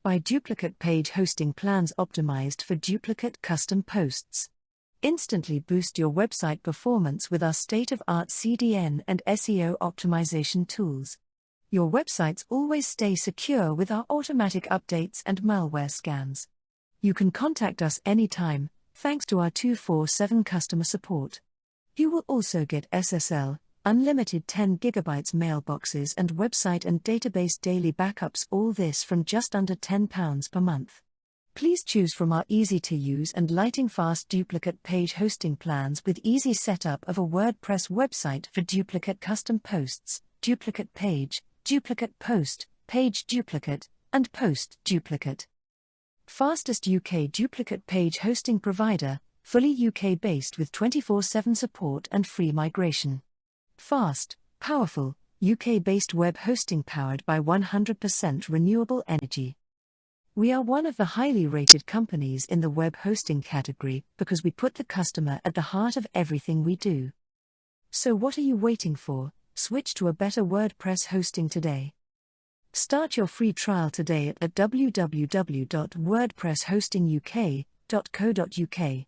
Buy duplicate page hosting plans optimized for duplicate custom posts. Instantly boost your website performance with our state-of-art CDN and SEO optimization tools. Your websites always stay secure with our automatic updates and malware scans. You can contact us anytime, thanks to our 24/7 customer support. You will also get SSL, unlimited 10 GB mailboxes and website and database daily backups, all this from just under £10 per month. Please choose from our easy-to-use and lightning-fast duplicate page hosting plans with easy setup of a WordPress website for duplicate custom posts, duplicate page, duplicate post, page duplicate, and post duplicate. Fastest UK duplicate page hosting provider, fully UK-based with 24/7 support and free migration. Fast, powerful, UK-based web hosting powered by 100% renewable energy. We are one of the highly rated companies in the web hosting category because we put the customer at the heart of everything we do. So what are you waiting for? Switch to a better WordPress hosting today. Start your free trial today at www.wordpresshostinguk.co.uk.